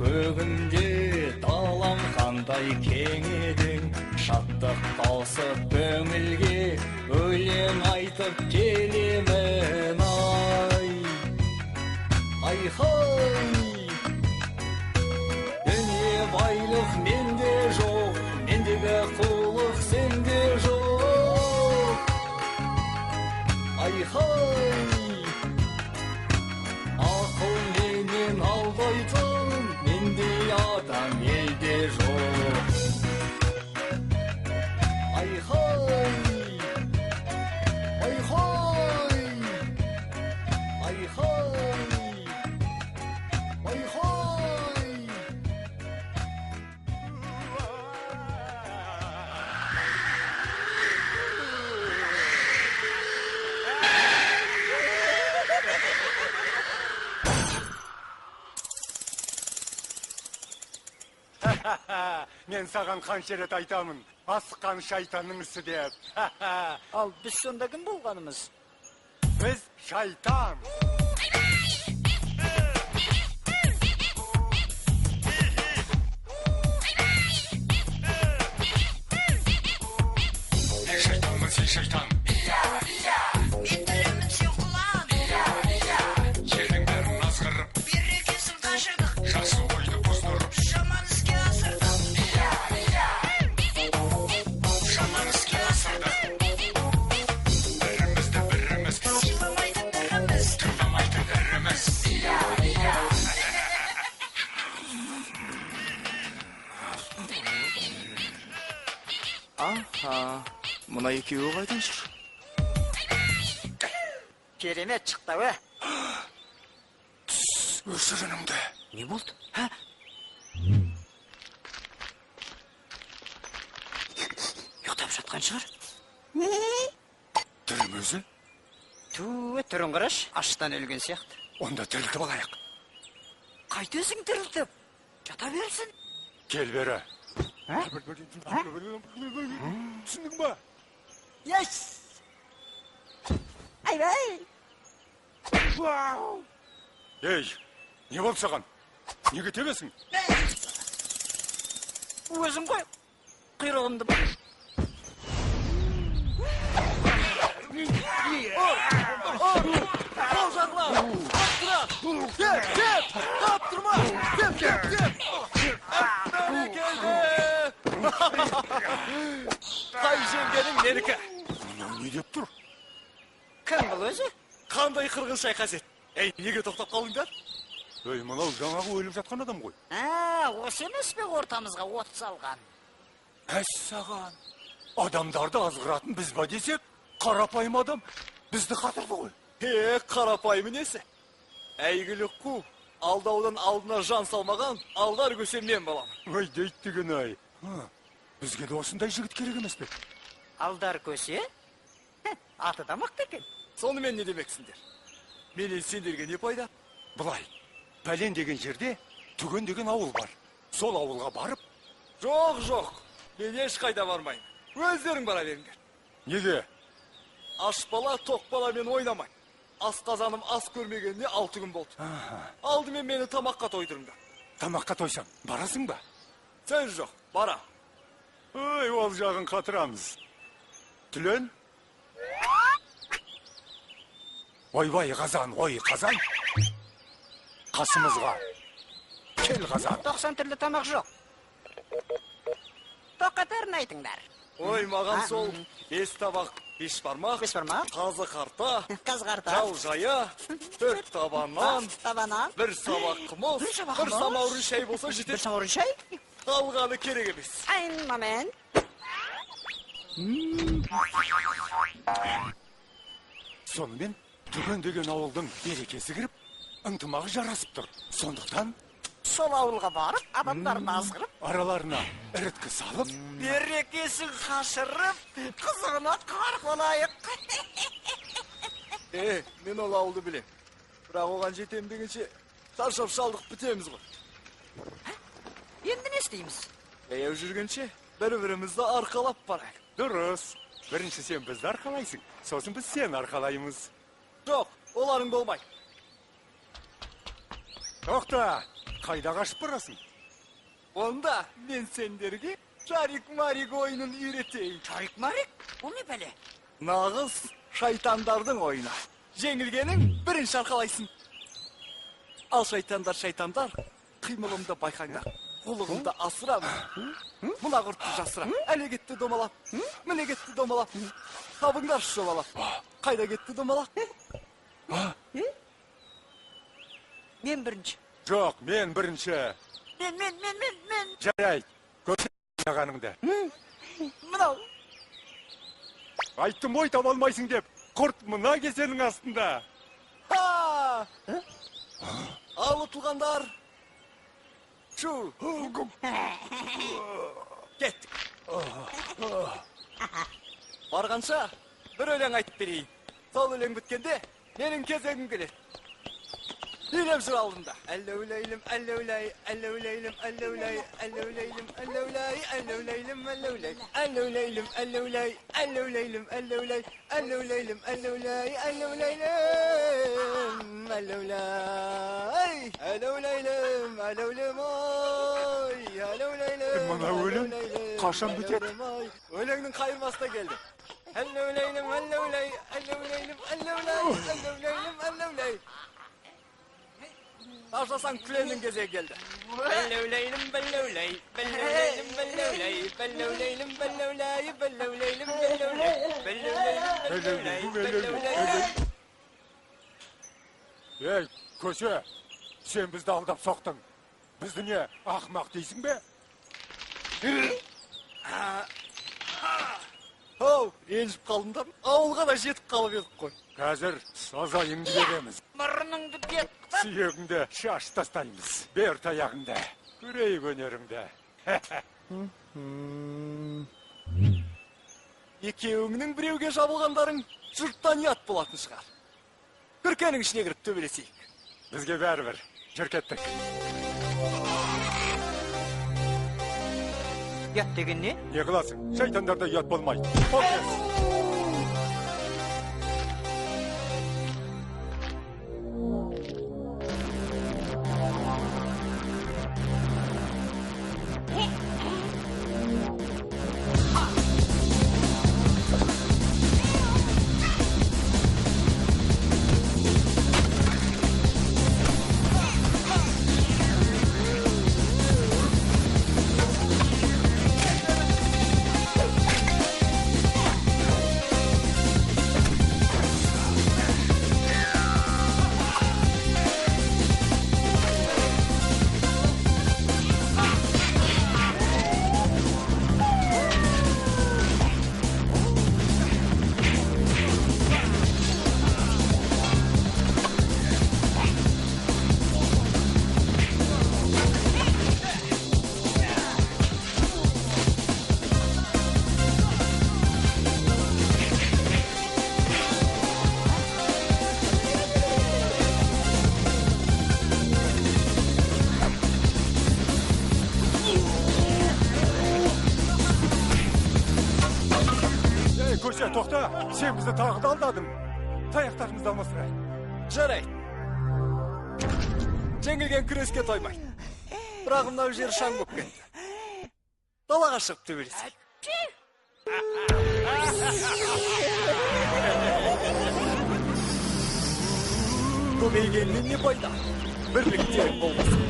көгінде далам қандай кең едің, шаттық тауысып көңілге өлең айтып келемін ай. Айхай, дүние байлық менде жоқ, мендегі қулық сенде жоқ. Айхай, ақыл менен алдайтын мендей адам елде жоқ. Айхай, айхай, айхай, айхай. Мен саған қанша рет айтамын, асыққан шайтанның ісі деп. Ал біз сонда кім болғанымыз? Біз шайтан. Мен шайтанмын, сен шайтан. Мен дүремін, сен құлан. Жердің бәрін азғырып, Берекесін қашырдық, жақсы ойды бұздырып, жаман іске асырдық. жаман іске асырдық. Бірімізді біріміз, Сыйламайды біріміз. тыңдамайды біріміз. Аха, мына екеуі қайдан жүр? Керемет шықты, ө? Өшір үніңді. Не болды? Ха? Ұйықтап жатқан шығар? Түрім өзі, Түрін қараш, аштан өлген сияқты. онда тірілтіп алайық. Қайтесің тірілтіп? Жата берсін. Кел бері. Ә? Түсіндің ба? Yes! Айбай! Ей, не болды саған? Неге тебесің? Өзің қой. Құйрығымды бұл. Қол жағыла! Қаптыра! Кеп! Қаптырма! Кеп! Бәрекелді! Қай жеңгенің менікі? Мынау не деп тұр? Кім бұл өзі? Қандай қырғын шайқас еді? Ей, неге тоқтап қалдыңдар? Ей, мынау жаңағы өліп жатқан адам ғой. Осы емес пе ортамызға от салған? Саған. Адамдарды азғыратын біз ба десек, қарапайым адам бізді қатырды ғой. Қарапайым несі? Әйгілі қу, алдаудан алдына жан салмаған, алдар көсе мен боламын. Ой, дейт деген ай. Бізге де осындай жігіт керек емес пе? Алдар көсе? Аты да мықты екен. Сонымен не демексіңдер? Менен сендерге не пайда? Былай, пәлен деген жерде түген деген ауыл бар. Сол ауылға барып, Жоқ, мен ешқайда бармайын. Өздерің бара беріңдер. неге? Аш бала, тоқ бала мен ойнамайын. Ас қазаным ас көрмегеніне 6 күн болды. Алдымен мені тамаққа тойдырыңдар. Тамаққа тойсам, барасың ба? Сен жоқ, бара. Ой, ол жағын қатырамыз. Түлен? Ойбай қазан, ой қазан. Қасымызға. Кел қазан. 90 түрлі тамақ жоқ. Тоқатарын айтыңдар. Ой, маған сол 5 табақ, 5 бармақ, 5 бармақ, қазы қарта, қазғарта, жал жая, 4 табаннан, табана, 1 сабақ қымыз, 1 самаурын шай болса 1 жетеді. самаурын шай. Қалғаны керек емес. Айн момент. Сонымен түген деген ауылдың берекесі кіріп, ынтымағы жарасып тұр. Сондықтан Сол ауылға барып, адамдарын азғырып, араларына іріткі салып, берекесін қашырып, қызығына қарқ олайық. Мен ол ауылды білем. Бірақ оған жетем дегенше, шаршап шалдық бітеміз ғой. Енді не істейміз? Яяу жүргенше, бір-бірімізді арқалап барайық. дұрыс. Бірінші сен бізді арқалайсың, сосын біз сен арқалаймыз. Жоқ, оларың болмай. Тоқта, қайда қашып барасың? Онда мен сендерге Шарик-марик ойынын үйретейін. Шарик-марик? Бұл не бәле? Нағыз шайтандардың ойыны. Жеңілгенің бірінші арқалайсың. Ал шайтандар, қимылымды байқаңдар. Құлығымды асырамын. Мына құртты жасыра. Әле кетті домалап. Міне кетті домалап. Табыңдар шолалап. Қайда кетті домалап? Мен бірінші. Жоқ, мен бірінші. Мен. Жарайды, көрсет ағаныңды. Мынау. Айттым ой таба алмайсың деп, құрт мына кесенің астында. Ал ұтылғандар. Шу. Кеттік. Барғанша бір өлең айтып берейін. Сол өлең біткенде менің кезегім келеді. Билеп жүр алдымда. Әллеулейлім, әллеулей, әллеулейлім, әллеулей, әллеулейлім, әллеулей, әллеулейлім, әллеулей, әллеулейлім, әллеулей, әллеулейлім, әллеулей, әллеулейлім, әллеулей, әллеулейлім, әллеулей, әллеулейлім, әллеулем ой, әллеулейлім. Мына өлең қашан бітеді? Өлеңнің қайырмасына келді. Әллеулейлім, әллеулей, әллеулейлім, әллеулей, әллеулейлім, әллеулей. Ашасаң күленің кезегі келді. Бәллеулейлім, бәллеулей, бәллеулейлім, бәллеулей, бәллеулейлім, бәллеулей, бәллеулейлім, бәллеулей, бәллеулейлім, бәллеулей. Ей, көше, сен бізді алдап соқтың. Бізді не, ақымақ дейсің бе? Оу, ренжіп қалдым да, ауылға да жетіп қалып едік қой. Қазір сазайыңды береміз. Мұрныңды бет. Сүйегіңді шаш тастаймыз. Бер таяғыңды, көрейік өнеріңді. Екеуіңнің біреуге жабылғандарың жұрттан ұят болатын шығар. Күркенің ішіне кіріп төбелесейік. Бізге бәрібір, жүр кеттік. Ұят деген не? Не қыласың? Шайтандарда ұят болмайды. Көше, тоқта, сен бізді тағы да алдадың. Таяқтарымызды алмасыра. Жарайды. Жеңілген күреске тоймайды. Бірақ мынау жер шаң болып кетті. Далаға шығып төбелесейік. Көбейгеннен не пайда? Бірлікте болмасын.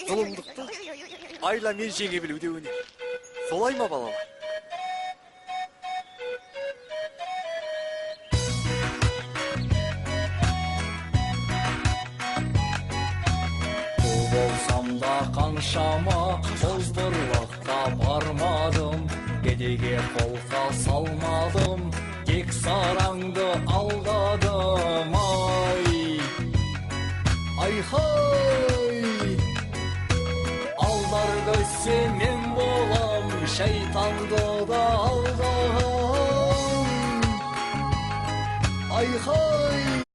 зұлымдықты айламен жеңе білу деуіне солай ма балалар? Бұл болсам да қаншама озбырлыққа бармадым, кедейге қолқа салмадым, тек сараңды алдадым. Ай-хай! Алдар көзсе мен болам, шайтанды да алдам. Ай-хай!